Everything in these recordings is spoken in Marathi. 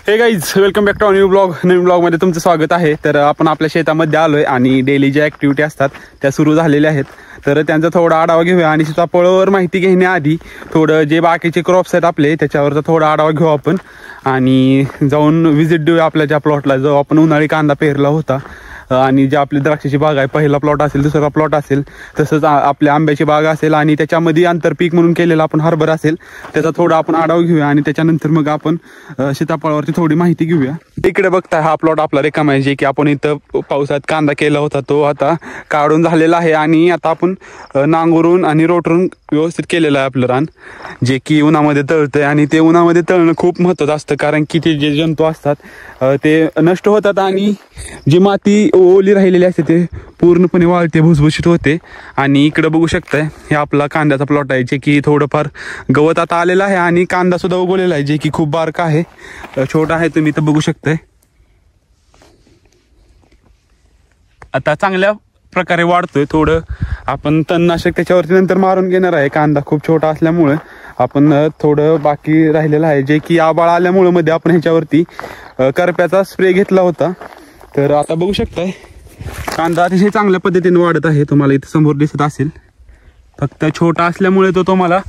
हे guys, welcome back to new blog. नवीन ब्लॉगमध्ये तुमचं स्वागत आहे. तर आपण आपल्या शेतामध्ये आलोय आणि डेली ज्या ॲक्टिव्हिटी असतात त्या सुरू झालेल्या आहेत. तर त्यांचा थोडा आढावा घेऊया आणि सीताफळावर माहिती घेण्याआधी थोडं जे बाकीचे क्रॉप्स आहेत आपले त्याच्यावरचा थोडा आढावा घेऊ आपण आणि जाऊन व्हिजिट देऊया आपल्या ज्या प्लॉटला जो आपण उन्हाळी कांदा पेरला होता. आणि जे आपली द्राक्षाची बाग आहे, पहिला प्लॉट असेल, दुसरा प्लॉट असेल, तसंच आपल्या आंब्याची बाग असेल आणि त्याच्यामध्ये आंतरपीक म्हणून केलेला आपण हरभरा असेल, त्याचा थोडा आपण आढावा घेऊया आणि त्याच्यानंतर मग आपण सीताफळावरती थोडी माहिती घेऊया. इकडे बघताय हा प्लॉट आपला रिकामा आहे, जे की आपण इथं पावसात कांदा केला होता तो आता काढून झालेला आहे आणि आता आपण नांगरून आणि रोटरून व्यवस्थित केलेलं आहे आपलं रान, जे की उन्हामध्ये तळतंय. आणि ते उन्हामध्ये तळणं खूप महत्त्वाचं असतं, कारण की ते जे जंतू असतात ते नष्ट होतात आणि जी माती ओली राहिलेली असते ते पूर्णपणे वाळते, भुसभुशीत होते. आणि इकडे बघू शकताय हे आपला कांद्याचा प्लॉट आहे, जे की थोडंफार गवत आता आलेलं आहे आणि कांदा सुद्धा उगवलेला आहे, जे की खूप बारका आहे, छोटा आहे. तुम्ही इथं बघू शकताय आता चांगल्या प्रकारे वाढतोय. थोडं आपण तणनाशक त्याच्यावरती नंतर मारून घेणार आहे. कांदा खूप छोटा असल्यामुळे आपण थोडं बाकी राहिलेलं आहे, जे की आबाळ आल्यामुळे मध्ये आपण ह्याच्यावरती करप्याचा स्प्रे घेतला होता. तर आता बघू शकताय कांदा अतिशय चांगल्या पद्धतीने वाढत आहे. तुम्हाला इथं समोर दिसत असेल, फक्त छोटा असल्यामुळे तो तुम्हाला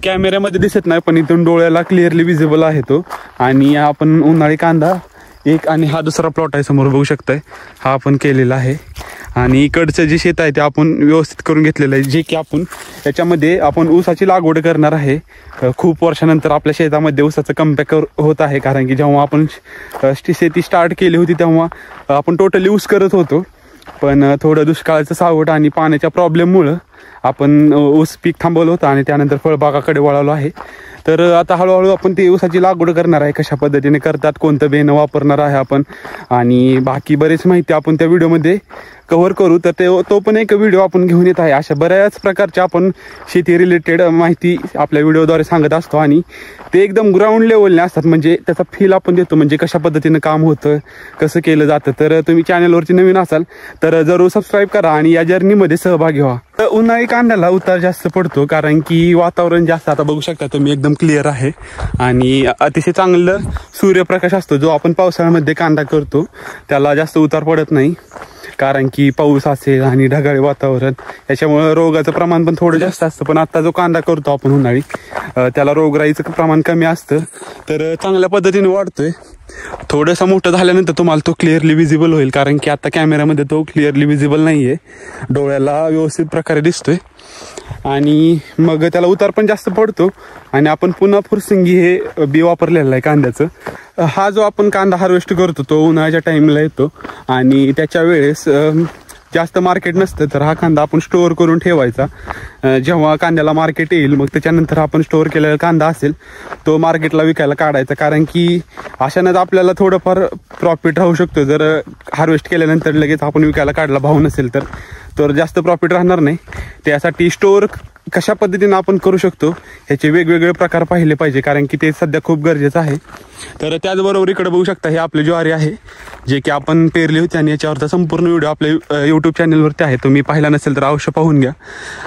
कॅमेऱ्यामध्ये दिसत नाही, पण इथून डोळ्याला क्लिअरली विजिबल आहे तो. आणि आपण उन्हाळी कांदा एक आणि हा दुसरा प्लॉट आहे समोर बघू शकताय, हा आपण केलेला आहे. आणि इकडचं जे शेत आहे ते आपण व्यवस्थित करून घेतलेलं आहे, जे की आपण त्याच्यामध्ये आपण ऊसाची लागवड करणार आहे. खूप वर्षानंतर आपल्या शेतामध्ये ऊसाचं कमबॅक होत आहे, कारण की जेव्हा आपण शेती स्टार्ट केली होती तेव्हा आपण टोटली ऊस करत होतो, पण थोडं दुष्काळाचं सावट आणि पाण्याच्या प्रॉब्लेममुळं आपण ऊस पीक थांबवलं होतं आणि त्यानंतर फळबागाकडे वळालो आहे. तर आता हळूहळू आपण ती ऊसाची लागवड करणार आहे. कशा पद्धतीने करतात, कोणतं बेणं वापरणार आहे आपण, आणि बाकी बरीच माहिती आपण त्या व्हिडिओमध्ये कव्हर करू. तर तो पण एक व्हिडिओ आपण घेऊन येत आहे. अशा बऱ्याच प्रकारच्या आपण शेती रिलेटेड माहिती आपल्या व्हिडिओद्वारे सांगत असतो आणि ते एकदम ग्राउंड लेवलने असतात, म्हणजे त्याचा फील आपण देतो, म्हणजे कशा पद्धतीनं काम होतं, कसं केलं जातं. तर तुम्ही चॅनलवरती नवीन असाल तर जरूर सबस्क्राईब करा आणि या जर्नीमध्ये सहभागी व्हा. तर उन्हाळी कांद्याला उतार जास्त पडतो, कारण की वातावरण जास्त आता बघू शकता तुम्ही एकदम क्लिअर आहे आणि अतिशय चांगलं सूर्यप्रकाश असतो. जो आपण पावसाळ्यामध्ये कांदा करतो त्याला जास्त उतार पडत नाही, कारण की पाऊस असेल आणि ढगाळी वातावरण याच्यामुळे रोगाचं प्रमाण पण थोडं जास्त असतं. पण आता जो कांदा करतो आपण उन्हाळी त्याला रोगराईचं प्रमाण कमी असतं, तर चांगल्या पद्धतीने वाढतोय. थोडंसं मोठं झाल्यानंतर तुम्हाला तो क्लिअरली विजिबल होईल, कारण की आता कॅमेऱ्यामध्ये तो क्लिअरली विजिबल नाही आहे, डोळ्याला व्यवस्थित प्रकारे दिसतोय. आणि मग त्याला उतार पण जास्त पडतो आणि आपण पुन्हा फुरसिंगी हे बी वापरलेलं आहे कांद्याचं. हा जो आपण कांदा हार्वेस्ट करतो तो उन्हाळ्याच्या टाईमला येतो आणि त्याच्या वेळेस जास्त मार्केट नसतं, तर हा कांदा आपण स्टोअर करून ठेवायचा. जेव्हा कांद्याला मार्केट येईल मग त्याच्यानंतर आपण स्टोअर केलेला कांदा असेल तो मार्केटला विकायला काढायचा, कारण की अशानंच आपल्याला थोडंफार प्रॉफिट राहू शकतो. जर हार्वेस्ट केल्यानंतर लगेच आपण विकायला काढला भाव नसेल तर जास्त प्रॉफिट राहणार नाही. त्यासाठी स्टोअर कशा पद्धतीनं आपण करू शकतो ह्याचे वेगवेगळे प्रकार पाहिले पाहिजे, कारण की ते सध्या खूप गरजेचं आहे. तर त्याचबरोबर इकडे बघू शकता हे आपली ज्वारी आहे, जे की आपण पेरली होती आणि याच्यावरचा संपूर्ण व्हिडिओ आपल्या यूट्यूब चॅनलवरती आहे. तुम्ही पाहिला नसेल तर अवश्य पाहून घ्या.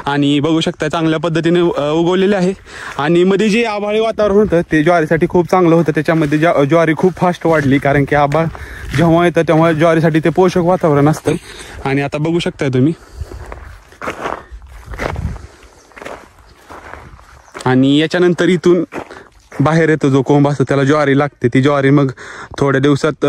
आणि बघू शकता चांगल्या पद्धतीने उगवलेले आहे. आणि मध्ये जे आभाळी वातावरण होतं ते ज्वारीसाठी खूप चांगलं होतं. त्याच्यामध्ये ज्वारी खूप फास्ट वाढली, कारण की आभाळ जेव्हा येतं तेव्हा ज्वारीसाठी ते पोषक वातावरण असतं. आणि आता बघू शकताय तुम्ही, आणि याच्यानंतर इथून बाहेर येतो जो कोंब असतो त्याला ज्वारी लागते. ती ज्वारी मग थोड्या दिवसात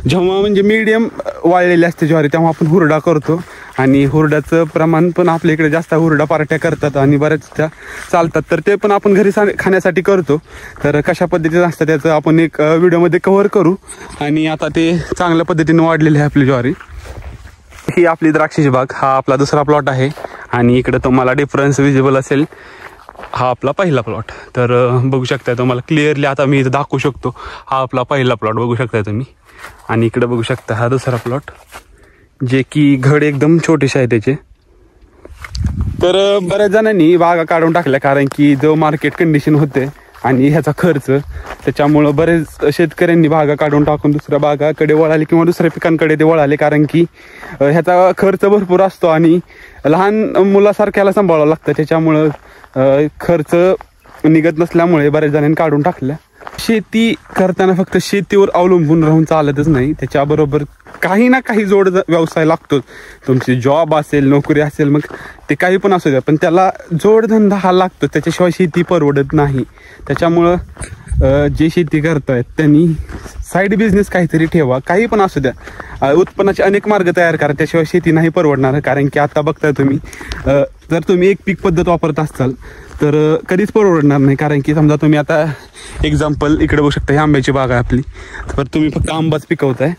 जेव्हा म्हणजे मीडियम वाळलेली असते ज्वारी तेव्हा आपण हुरडा करतो. आणि हुरड्याचं प्रमाण पण आपल्या इकडे जास्त, हुरडा पार्ट्या करतात आणि बऱ्याच त्या चालतात, तर ते पण आपण घरी खाण्यासाठी करतो. तर कशा पद्धतीचं असतं त्याचं आपण एक व्हिडिओमध्ये कव्हर करू. आणि आता ते चांगल्या पद्धतीने वाढलेली आहे आपली ज्वारी. ही आपली द्राक्षाची बाग, हा आपला दुसरा प्लॉट आहे आणि इकडे तुम्हाला डिफरन्स विजिबल असेल, हा आपला पहिला प्लॉट. तर बघू शकताय तुम्हाला क्लिअरली, आता मी इथं दाखवू शकतो, हा आपला पहिला प्लॉट बघू शकताय तुम्ही. आणि इकडे बघू शकता हा दुसरा प्लॉट, जे की घड एकदम छोटेसे आहे त्याचे. तर बऱ्याच जणांनी बागा काढून टाकल्या, कारण की जो मार्केट कंडिशन होते आणि ह्याचा खर्च, त्याच्यामुळं बरेच शेतकऱ्यांनी बागा काढून टाकून दुसऱ्या बागाकडे वळाले किंवा दुसऱ्या पिकांकडे ते वळाले, कारण की ह्याचा खर्च भरपूर असतो आणि लहान मुलासारख्याला सांभाळावं लागतं. त्याच्यामुळं खर्च निघत नसल्यामुळे बऱ्याच जणांनी काढून टाकल्या. शेती करताना फक्त शेतीवर अवलंबून राहून चालतच नाही, त्याच्याबरोबर काही ना काही जोड व्यवसाय लागतोच. तुमची जॉब असेल, नोकरी असेल, मग ते काही पण असू द्या, पण त्याला जोडधंदा हा लागतो. त्याच्याशिवाय शेती परवडत नाही. त्याच्यामुळं जे शेती करतायत त्यांनी साईड बिझनेस काहीतरी ठेवा, काही पण असू द्या. उत्पन्नाचे अनेक मार्ग तयार करा, त्याशिवाय शेती नाही परवडणार. कारण की आता बघताय तुम्ही, जर तुम्ही एक पीक पद्धत वापरत असाल तर कधीच परवडणार नाही. कारण की समजा तुम्ही आता एक्झाम्पल इकडे बघू शकता, ही आंब्याची बाग आहे आपली, तर तुम्ही फक्त आंबाच पिकवताय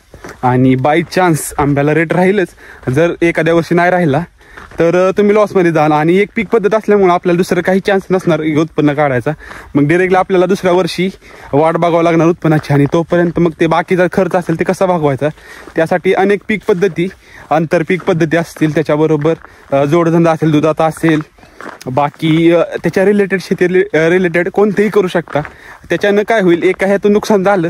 आणि बाय चान्स आंब्याला रेट राहीलच. जर एखाद्या वर्षी नाही राहिला तर तुम्ही लॉसमध्ये जाल. आणि एक पीक पद्धत असल्यामुळे आपल्याला दुसरं काही चान्स नसणार उत्पन्न काढायचा. मग डिरेक्टली आपल्याला दुसऱ्या वर्षी वाट बघावं लागणार उत्पन्नाची, आणि तोपर्यंत मग ते बाकीचा खर्च असेल ते कसा भागवायचा. त्यासाठी अनेक पीक पद्धती, आंतरपीक पद्धती असतील, त्याच्याबरोबर जोडधंदा असेल, दुधाचा असेल, बाकी त्याच्या रिलेटेड शेती रिलेटेड कोणतेही करू शकता. त्याच्यानं काय होईल, एका ह्यातून नुकसान झालं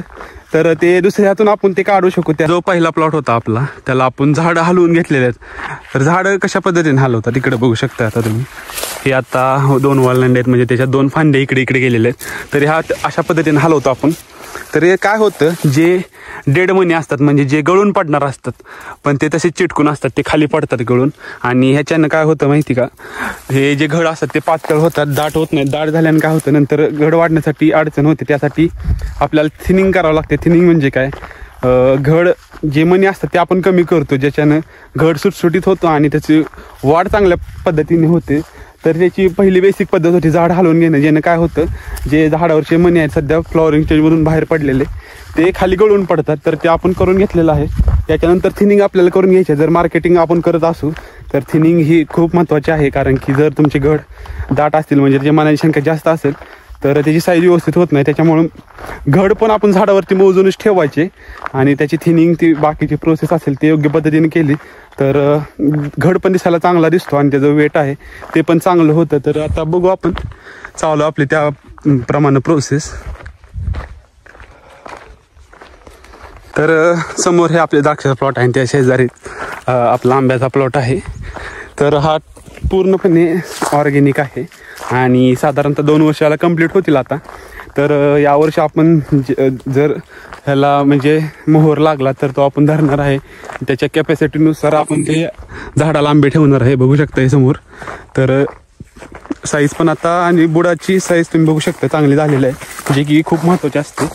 तर ते दुसऱ्या हातून आपण ते काढू शकू. त्या जो पहिला प्लॉट होता आपला, त्याला आपण झाडं हलवून घेतलेले आहेत. तर झाडं कशा पद्धतीने हलवतात तिकडे बघू शकता. आता तुम्ही हे आता 2 वॉलनंड आहेत, म्हणजे त्याच्यात 2 फांदे इकडे इकडे गेलेले आहेत. तर ह्या अशा पद्धतीने हलवतो आपण. तर हे काय होतं, जे डेड मनी असतात, म्हणजे जे गळून पडणार असतात, पण ते तसे चिटकून असतात, ते खाली पडतात गळून. आणि ह्याच्यानं काय होतं माहिती का, हे जे घड असतात ते पातळ होतात, दाट होत नाही. दाट झाल्यानं काय होतं, नंतर घड वाढण्यासाठी अडचण होते. त्यासाठी आपल्याला थिनिंग करावं लागते. थिनिंग म्हणजे काय, घड जे मनी असतात ते आपण कमी करतो, ज्याच्यानं घड सुटसुटीत होतं आणि त्याची वाढ चांगल्या पद्धतीने होते. तर त्याची पहिली बेसिक पद्धत होती झाड हलवून घेणं. ज्यानं काय होतं, जे झाडावरचे मनी आहेत सध्या फ्लॉवरिंग स्टेजमधून बाहेर पडलेले, ते खाली गळून पडतात. तर ते आपण करून घेतलेलं आहे. त्याच्यानंतर थिनिंग आपल्याला करून घ्यायची. जर मार्केटिंग आपण करत असू तर थिनिंग ही खूप महत्त्वाची आहे. कारण की जर तुमचे घड दाट असतील, म्हणजे त्याच्या मनाची संख्या जास्त असेल, तर त्याची साईज व्यवस्थित होत नाही. त्याच्यामुळं घड पण आपण झाडावरती मोजूनच ठेवायचे, आणि त्याची थिनिंग, ती बाकीची प्रोसेस असेल ते योग्य पद्धतीने केली तर घड पण दिसायला चांगला दिसतो, आणि त्याचं वेट आहे ते पण चांगलं होतं. तर आता बघू आपण, चालू आपली त्याप्रमाणे प्रोसेस. तर समोर हे आपले द्राक्षाचा प्लॉट आहे, आणि त्या शेजारी आपला आंब्याचा प्लॉट आहे. तर हा पूर्णपणे ऑर्गॅनिक आहे, आणि साधारणतः 2 वर्षाला कंप्लीट होतील आता. तर यावर्षी आपण जर ह्याला म्हणजे मोहर लागला तर तो आपण धरणार आहे. त्याच्या कॅपॅसिटीनुसार आपण ते झाडाला आंबे ठेवणार आहे. बघू शकता हे समोर. तर साईज पण आता, आणि बुडाची साईज तुम्ही बघू शकता चांगली झालेली आहे, जे की खूप महत्त्वाचे असते.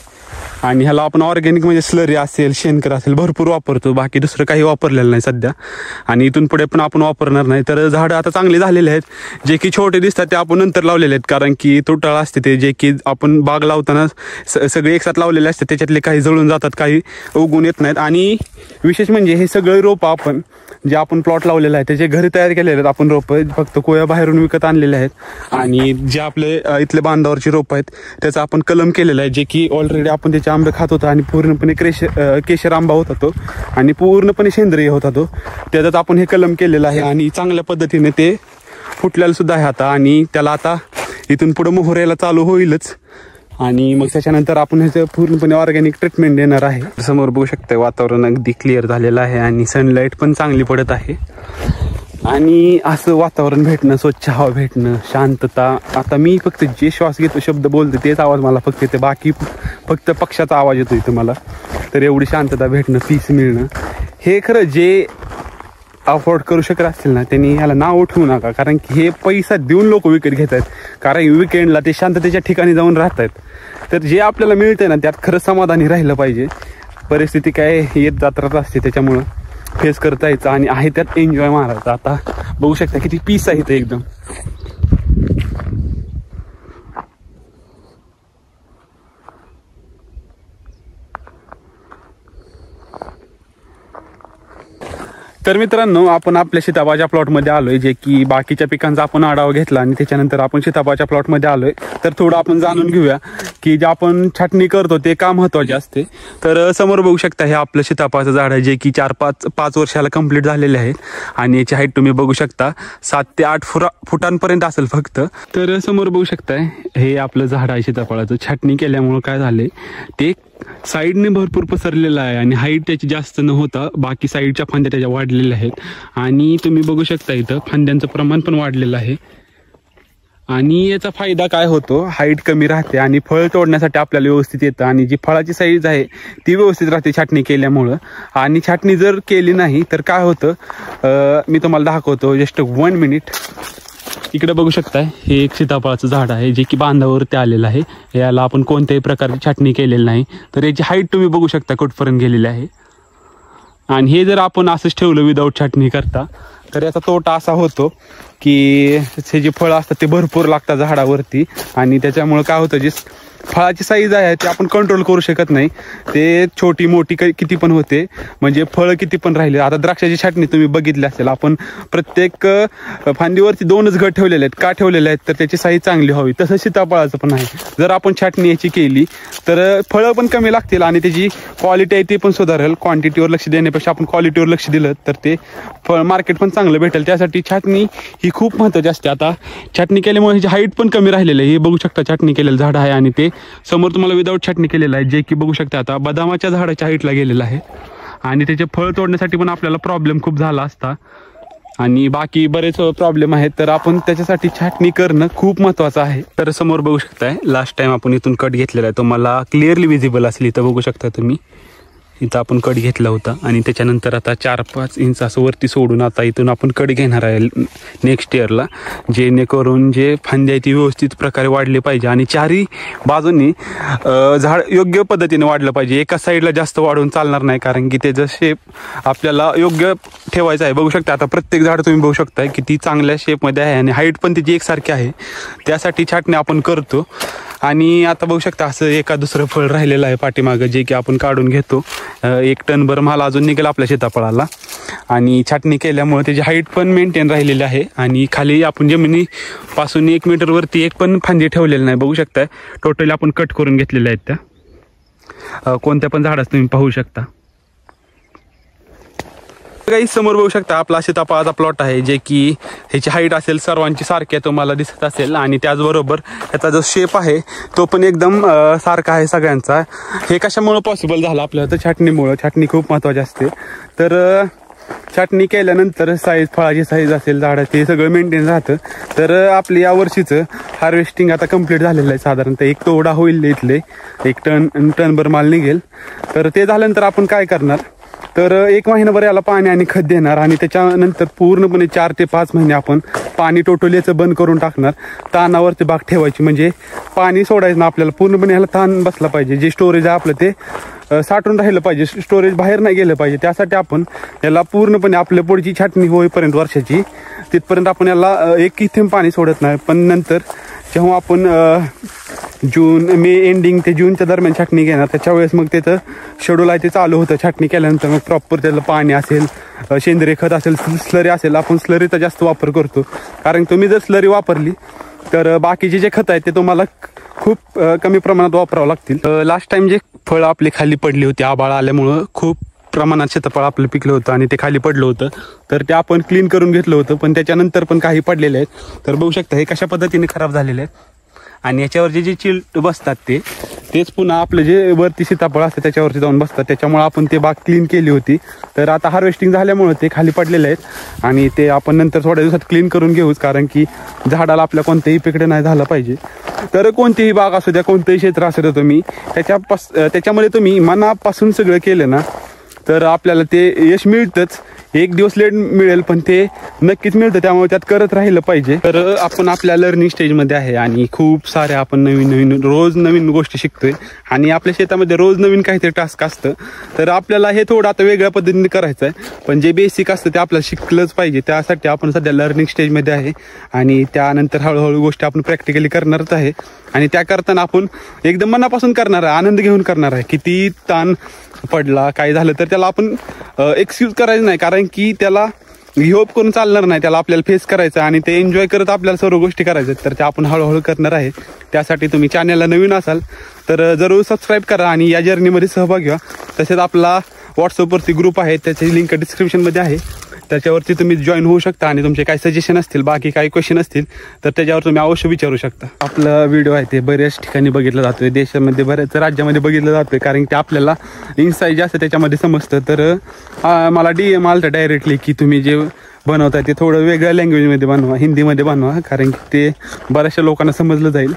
आणि ह्याला आपण ऑर्गॅनिक म्हणजे स्लरी असेल, शेणखत असेल, भरपूर वापरतो. बाकी दुसरं काही वापरलेलं नाही सध्या, आणि इथून पुढे पण आपण वापरणार नाही. तर झाडं आता चांगली झालेले आहेत. जे की छोटे दिसतात ते आपण नंतर लावलेले आहेत, कारण की तुटाळ असते ते, जे की आपण बाग लावताना सगळे एकसाथ लावलेले असते. त्याच्यातले काही जळून जातात, काही उगवून येत नाहीत. आणि विशेष म्हणजे हे सगळे रोपं आपण जे आपण प्लॉट लावलेलं आहे त्याचे घरी तयार केलेले आहेत आपण रोपं, फक्त कोया बाहेरून विकत आणलेले आहेत. आणि जे आपले इथले बांधावरची रोपं आहेत त्याचा आपण कलम केलेला आहे, जे की ऑलरेडी आपण त्याचे आंबे खात होतो, आणि पूर्णपणे केशर आंबा होता तो, आणि पूर्णपणे सेंद्रिय होता तो. त्याच्यात आपण हे कलम केलेलं आहे, आणि चांगल्या पद्धतीने ते फुटलेलं सुद्धा आहे आता. आणि त्याला आता इथून पुढे मोहर यायला चालू होईलच, आणि मग त्याच्यानंतर आपण ह्याचं पूर्णपणे ऑर्गॅनिक ट्रीटमेंट देणार आहे. समोर बघू शकता वातावरण अगदी क्लिअर झालेलं आहे, आणि सनलाईट पण चांगली पडत आहे. आणि असं वातावरण भेटणं, स्वच्छ हवा भेटणं, शांतता. आता मी फक्त जे श्वास घेतो, शब्द बोलतो, तेच आवाज मला फक्त येते, बाकी फक्त पक्षाचा आवाज येतो इथं मला. तर एवढी शांतता भेटणं, पीस मिळणं, हे खरं जे अफोर्ड करू शकत असतील ना, त्यांनी ह्याला नाव ठेवू नका. कारण की हे पैसा देऊन लोक विकत घेत आहेत, कारण विकेंडला ते शांततेच्या ठिकाणी जाऊन राहत आहेत. तर जे आपल्याला मिळतंय ना त्यात खरं समाधानी राहिलं पाहिजे. परिस्थिती काय येत जात्रात असते, त्याच्यामुळं फेस करता यायचं, आणि आहे त्यात एन्जॉय मारायचा. आता बघू शकता किती पीस आहे ते एकदम. तर मित्रांनो, आपण आपल्या सीताफळाच्या प्लॉटमध्ये आलोय, जे की बाकीच्या पिकांचा आपण आढावा घेतला, आणि त्याच्यानंतर आपण सीताफळाच्या प्लॉटमध्ये आलोय. तर थोडं आपण जाणून घेऊया की जे आपण छाटणी करतो ते का महत्त्वाचे असते. तर समोर बघू शकता हे आपलं सीताफळाचं झाड आहे, जे की 4-5 वर्षाला कंप्लीट झालेले आहे, आणि याची हाईट तुम्ही बघू शकता 7 ते 8 फुटांपर्यंत असेल फक्त. तर समोर बघू शकताय हे आपलं झाड आहे सीताफळाचं. छाटणी केल्यामुळं काय झाले, ते साईडने भरपूर पसरलेलं आहे, आणि हाईट त्याची जास्त न होता बाकी साईडच्या फांद्या त्याच्या वाढलेल्या आहेत. आणि तुम्ही बघू शकता इथं फांद्यांचं प्रमाण पण वाढलेलं आहे. आणि याचा फायदा काय होतो, हाईट कमी राहते आणि फळ तोडण्यासाठी आपल्याला व्यवस्थित येतं आणि जी फळाची साईज आहे ती व्यवस्थित राहते छाटणी केल्यामुळं. आणि छाटणी जर केली नाही तर काय होतं मी तुम्हाला दाखवतो. Just 1 minute. इकडे बघू शकताय हे एक सीताफळाचं झाड आहे जे की बांधावरती आलेलं आहे. याला आपण कोणत्याही प्रकारची छाटणी केलेली नाही, तर याची हाईट तुम्ही बघू शकता कुठपर्यंत गेलेली आहे. आणि हे जर आपण असंच ठेवलं विदाऊट छाटणी करता तर याचा तोटा असा होतो की हे जे फळं असतात ते भरपूर लागतात झाडावरती आणि त्याच्यामुळं काय होतं, जे फळाची साईज आहे ते आपण कंट्रोल करू शकत नाही. ते छोटी मोठी किती पण होते, म्हणजे फळं किती पण राहिले. आता द्राक्षाची छाटणी तुम्ही बघितली असेल, आपण प्रत्येक फांदीवरती 2च घट ठेवलेले आहेत. का ठेवलेले आहेत तर त्याची साईज चांगली व्हावी. तसं सीताफळाचं पण आहे. जर आपण छाटणी याची केली तर फळं पण कमी लागतील आणि त्याची क्वालिटी आहे ती पण सुधारेल. क्वांटिटीवर लक्ष देण्यापेक्षा आपण क्वालिटीवर लक्ष दिलं तर ते फळ मार्केट पण चांगलं भेटेल. त्यासाठी छाटणी ही खूप महत्त्वाची असते. आता छाटणी केल्यामुळे ह्याची हाईट पण कमी राहिलेली आहे. हे बघू शकता छाटणी केलेलं झाड आहे आणि ते समोर तुम्हाला विदाऊट छाटणी केलेलं आहे, जे की बघू शकता आता बदामाच्या झाडाच्या हाईटला गेलेलं आहे. आणि त्याचे फळ तोडण्यासाठी पण आपल्याला प्रॉब्लेम खूप झाला असता आणि बाकी बरेच प्रॉब्लेम आहेत. तर आपण त्याच्यासाठी छाटणी करणं खूप महत्त्वाचं आहे. तर समोर बघू शकताय लास्ट टाइम आपण इथून कट घेतलेला आहे, तुम्हाला क्लिअरली विजिबल असेल. इथं बघू शकता तुम्ही, इथं आपण कट घेतला होता आणि त्याच्यानंतर आता 4-5 इंच असं वरती सोडून आता इथून आपण कट घेणार आहे नेक्स्ट इयरला, जेणेकरून जे फांद्या ती व्यवस्थित प्रकारे वाढले पाहिजे आणि चारही बाजूंनी झाड योग्य पद्धतीने वाढलं पाहिजे. एका साईडला जास्त वाढवून चालणार नाही, कारण की त्याचं शेप आपल्याला योग्य ठेवायचं आहे. बघू शकता आता प्रत्येक झाड तुम्ही बघू शकता किती चांगल्या शेपमध्ये आहे आणि हाईट पण त्याची एकसारखी आहे. त्यासाठी छाटणी आपण करतो. आणि आता बघू शकता असं एका दुसरं फळ राहिलेलं आहे पाठीमागं, जे की आपण काढून घेतो. 1 टनभर माल अजून निघेल आपल्या सीताफळाला आणि छाटणी केल्यामुळे त्याची हाईट पण मेंटेन राहिलेली आहे. आणि खाली आपण जमिनीपासून 1 मीटरवरती एक पण फांदी ठेवलेली नाही. बघू शकता टोटली आपण कट करून घेतलेल्या आहेत त्या. कोणत्या पण झाडास तुम्ही पाहू शकता. काही समोर बघू शकता आपला सीताफळाचा प्लॉट आहे, जे की ह्याची हाईट असेल सर्वांची सारखी तुम्हाला दिसत असेल आणि त्याचबरोबर त्याचा जो शेप आहे तो पण एकदम सारखा आहे सगळ्यांचा. हे कशामुळे पॉसिबल झालं आपल्याला तर छाटणीमुळं. छाटणी खूप महत्त्वाची असते. तर छाटणी केल्यानंतर साईज, फळाची साईज असेल, झाडाचे हे सगळं मेंटेन राहतं. तर आपलं या वर्षीचं हार्वेस्टिंग आता कंप्लीट झालेलं आहे. साधारणतः 1 तोडा होईल इथले, 1 टनभर माल निघेल. तर ते झाल्यानंतर आपण काय करणार तर 1 महिनाभर याला पाणी आणि खत देणार आणि त्याच्यानंतर पूर्णपणे 4 ते 5 महिने आपण पाणी टोटली याचं बंद करून टाकणार. तानावरती बाग ठेवायची, म्हणजे पाणी सोडायचं ना आपल्याला. पूर्णपणे ह्याला ताण बसला पाहिजे. जे स्टोरेज आहे आपलं ते साठून राहिलं पाहिजे, स्टोरेज बाहेर नाही गेलं पाहिजे. त्यासाठी आपण याला पूर्णपणे आपल्या पुढची छाटणी होईपर्यंत वर्षाची तिथपर्यंत आपण याला 1 थेंब पाणी सोडत नाही. पण नंतर जेव्हा आपण मे एंडिंग ते जूनच्या दरम्यान छाटणी घेणार त्याच्या वेळेस मग त्याचं शेड्यूल आहे ते चालू होतं. छाटणी केल्यानंतर मग प्रॉपर त्याला पाणी असेल, सेंद्रिय खत असेल, स्लरी असेल. आपण स्लरीचा जास्त वापर करतो, कारण तुम्ही जर स्लरी वापरली तर बाकीचे जे खत आहेत ते तुम्हाला खूप कमी प्रमाणात वापरावं लागतील. लास्ट टाइम जे फळं आपली खाली पडली होती आभाळ आल्यामुळं खूप प्रमाणात सीताफळ आपलं पिकलं होतं आणि ते खाली पडलं होतं, तर ते आपण क्लीन करून घेतलं होतं. पण त्याच्यानंतर पण काही पडलेले आहेत. तर बघू शकता हे कशा पद्धतीने खराब झालेले आहेत आणि याच्यावर जे चिल्ट बसतात तेच पुन्हा आपलं जे वरती सीताफळ असतं त्याच्यावरती जाऊन बसतात. त्याच्यामुळे आपण ते बाग क्लीन केली होती. तर आता हार्वेस्टिंग झाल्यामुळे ते खाली पडलेले आहेत आणि ते आपण नंतर थोड्या दिवसात क्लीन करून घेऊच, कारण की झाडाला आपल्या कोणत्याही पिकडे नाही झालं पाहिजे. तर कोणतीही बाग असू द्या, कोणतंही क्षेत्र असू द्या, तुम्ही त्याच्यामध्ये तुम्ही मनापासून सगळं केलं ना तर आपल्याला ते यश मिळतंच. 1 दिवस लेट मिळेल पण ते नक्कीच मिळतं. त्यामुळे त्यात करत राहिलं पाहिजे. तर आपण आपल्या लर्निंग स्टेजमध्ये आहे आणि खूप साऱ्या आपण नवीन रोज नवीन गोष्टी शिकतोय आणि आपल्या शेतामध्ये रोज नवीन काहीतरी टास्क असतं. तर आपल्याला हे थोडं आता वेगळ्या पद्धतीने करायचं आहे, पण जे बेसिक असतं ते आपल्याला शिकलंच पाहिजे. त्यासाठी आपण सध्या लर्निंग स्टेजमध्ये आहे आणि त्यानंतर हळूहळू गोष्टी आपण प्रॅक्टिकली करणारच आहे. आणि त्या करताना आपण एकदम मनापासून करणार आहे, आनंद घेऊन करणार आहे. किती ताण पडला काय झालं तर त्याला आपण एक्सक्यूज करायचं नाही, कारण की त्याला गिव्हअप करून चालणार नाही. त्याला आपल्याला फेस करायचं आणि ते एन्जॉय करत आपल्याला सर्व गोष्टी करायच्या. तर त्या आपण हळूहळू करणार आहे. त्यासाठी तुम्ही चॅनलला नवीन असाल तर जरूर सबस्क्राईब करा आणि या जर्नीमध्ये सहभाग घ्या. तसेच आपला व्हॉट्सअपवरती ग्रुप आहे, त्याची लिंक डिस्क्रिप्शनमध्ये आहे. त्याच्यावरती तुम्ही जॉईन होऊ शकता आणि तुमचे काही सजेशन असतील, बाकी काही क्वेश्चन असतील तर त्याच्यावर तुम्ही अवश्य विचारू शकता. आपला व्हिडिओ आहे ते बऱ्याच ठिकाणी बघितलं जातोय, देशामध्ये बऱ्याच राज्यामध्ये बघितलं जातोय, कारण की आपल्याला इन्साईट जास्त त्याच्यामध्ये समजतं. तर मला DM आलं डायरेक्टली की तुम्ही जे बनवता ते थोडं वेगळ्या लँग्वेजमध्ये बनवा, हिंदीमध्ये बनवा, कारण की ते बऱ्याचशा लोकांना समजलं जाईल.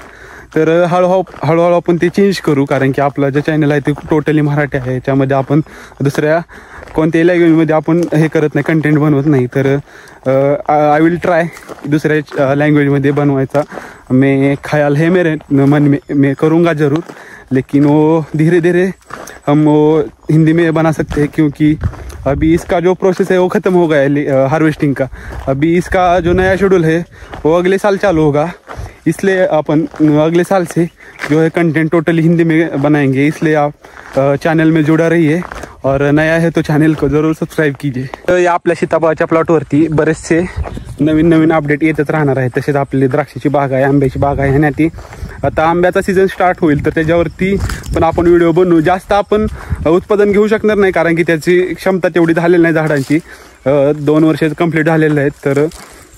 तर हळूहळू आपण ते चेंज करू, कारण की आपलं जे चॅनल आहे ते टोटली मराठी आहे. याच्यामध्ये आपण दुसऱ्या कोणत्याही लँग्वेजमध्ये आपण हे करत नाही, कंटेंट बनवत नाही. तर आय विल ट्राय दुसऱ्या लँग्वेजमध्ये बनवायचा. मैं ख्याल है मेरे मन में, मैं करूँगा ज़रूर, लेकिन वो धीरे धीरे हम वो हिंदी में बना सकते हैं, क्योंकि अभी इसका जो प्रोसेस है वो ख़त्म हो गया है हार्वेस्टिंग का. अभी इसका जो नया शेड्यूल है वो अगले साल चालू होगा, इसलिए अपन अगले साल से जो है कंटेंट टोटली हिंदी में बनाएंगे. इसलिए आप चैनल में जुड़ा रहिए और नया है तो चॅनल को जरूर सबस्क्राईब कीजिए. तर या आपल्या सीताफळाच्या प्लॉटवरती बरेचसे नवीन अपडेट येतच राहणार आहे. तसेच आपली द्राक्षाची बाग आहे, आंब्याची बाग आहे, आणि ती आता आंब्याचा सीझन स्टार्ट होईल तर त्याच्यावरती पण आपण व्हिडिओ बनवू. जास्त आपण उत्पादन घेऊ शकणार नाही, कारण की त्याची क्षमता तेवढी झालेली नाही झाडांची. 2 वर्ष कंप्लीट झालेले आहेत. तर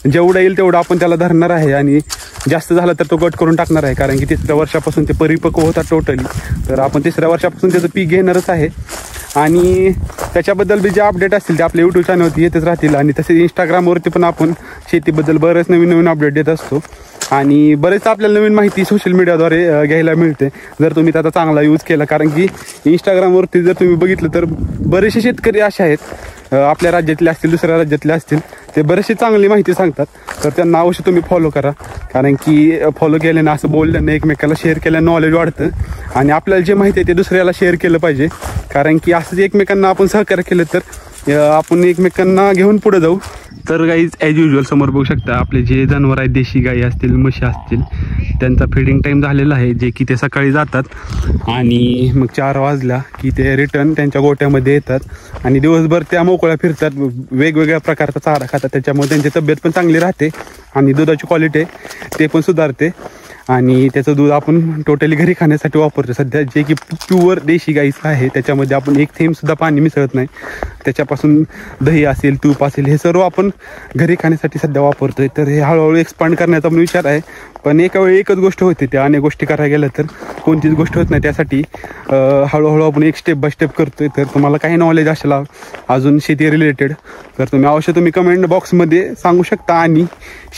जेवढं येईल तेवढं आपण त्याला धरणार आहे, आणि जास्त झालं तर तो कट करून टाकणार आहे, कारण की 3ऱ्या वर्षापासून ते परिपक्व होतात टोटली. तर आपण 3ऱ्या वर्षापासून त्याचं पीक घेणारच आहे. आणि त्याच्याबद्दल बी जे अपडेट असतील ते आपल्या यूट्यूब चॅनलवरती येतच राहतील. आणि तसेच इंस्टाग्रामवरती पण आपण शेतीबद्दल बरेच नवीन अपडेट देत असतो, आणि बरेच आपल्याला नवीन माहिती सोशल मीडियाद्वारे घ्यायला मिळते जर तुम्ही त्याचा चांगला यूज केला. कारण की इंस्टाग्रामवरती जर तुम्ही बघितलं तर बरेचसे शेतकरी असे आहेत आपल्या राज्यातले असतील, दुसऱ्या राज्यातले असतील, ते बरेचसे चांगली माहिती सांगतात. तर त्यांना अवश्य तुम्ही फॉलो करा, कारण की फॉलो केल्यानं, असं बोलल्यानं, एकमेकाला शेअर केल्यानं नॉलेज वाढतं. आणि आपल्याला जे माहिती आहे ते दुसऱ्याला शेअर केलं पाहिजे, कारण की असंच एकमेकांना आपण सहकार्य केलं तर आपण एकमेकांना घेऊन पुढे जाऊ. तर गाईज ॲज युजल समोर बघू शकता आपले जे जनावर आहेत, देशी गाई असतील, म्हशी असतील, त्यांचा फिडिंग टाईम झालेला आहे, जे की ते सकाळी जातात आणि मग 4 वाजला की ते रिटर्न त्यांच्या गोट्यामध्ये येतात. आणि दिवसभर त्या मोकळ्या फिरतात, वेगवेगळ्या प्रकारचा चारा खातात. त्याच्यामुळे त्यांची तब्येत पण चांगली राहते आणि दुधाची क्वालिटी ते पण सुधारते. आणि त्याचं दूध आपण टोटली घरी खाण्यासाठी वापरतो सध्या, जे की प्युअर देशी गाईचं आहे. त्याच्यामध्ये आपण एक थेंबसुद्धा पाणी मिसळत नाही. त्याच्यापासून दही असेल, तूप असेल, हे सर्व आपण घरी खाण्यासाठी सध्या वापरतोय. तर हे हळूहळू एक्सपांड करण्याचा पण विचार आहे, पण एका वेळी एकच गोष्ट होते, त्या अनेक गोष्टी करायला गेल्या तर कोणतीच गोष्ट होत नाही. त्यासाठी हळूहळू आपण एक स्टेप बाय स्टेप करतोय. तर तुम्हाला काही नॉलेज असेल अजून शेती रिलेटेड तर तुम्ही कमेंट बॉक्समध्ये सांगू शकता. आणि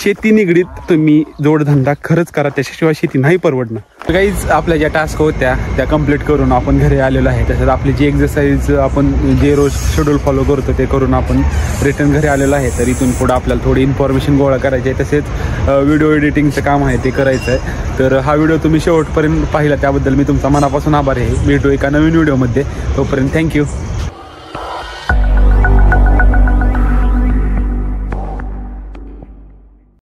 शेती निगडीत तुम्ही जोडधंदा खरंच करा, त्याच्याशिवाय शेती नाही परवडणार. तर काहीच आपल्या ज्या टास्क होत्या त्या कंप्लीट करून आपण घरी आलेलो आहे. तसंच आपली जी एक्सरसाइज आपण जे रोज शेड्यूल फॉलो करतो ते करून आपण रिटर्न घरी आलेलो आहे. तर इथून पुढे आपल्याला थोडी इन्फॉर्मेशन गोळा करायची आहे, तसेच व्हिडिओ एडिटिंगचं काम आहे ते करायचं आहे. तर हा व्हिडिओ तुम्ही शेवटपर्यंत पाहिला त्याबद्दल मी तुमचा मनापासून आभारी आहे. भेटू एका नवीन व्हिडिओमध्ये, तोपर्यंत थँक्यू.